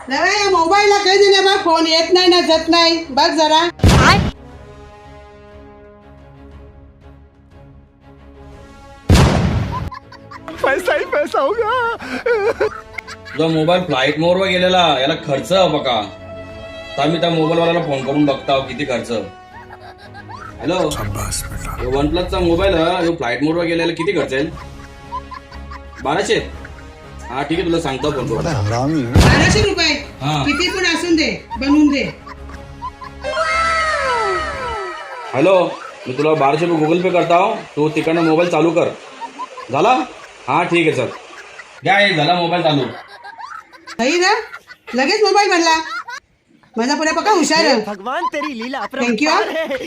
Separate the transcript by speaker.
Speaker 1: रव्या या मोबाईलला काही दिले बघ, फोन येत नाही ना जात नाही बघ जरा.
Speaker 2: पैसा ही पैसा होगा.
Speaker 3: तुझा मोबाईल फ्लाईट मोडवर गेलेला, याला खर्च बघा. तर मी त्या मोबाईल वाल्याला फोन करून बघता किती खर्च. हॅलो, वन प्लसचा मोबाईल फ्लाईट मोडवर गेलेला किती खर्च येईल? 1200. हा ठीक आहे, तुला सांगतो फोन करून.
Speaker 1: 1200 रुपये
Speaker 3: हा.
Speaker 1: किती पण असून दे, बनवून दे.
Speaker 3: हॅलो, मी तुला 1200 रुपये गुगल पे करता हो, तू तिकडनं मोबाईल चालू कर. झाला? हा ठीक आहे सर. घ्या, हे झाला मोबाईल चालू.
Speaker 1: नाही ना, लगेच मोबाईल बनला. माझा पुढे बघा हुशार.
Speaker 2: भगवान तेरी लीला
Speaker 1: थँक्यू.
Speaker 2: अपरंपार है.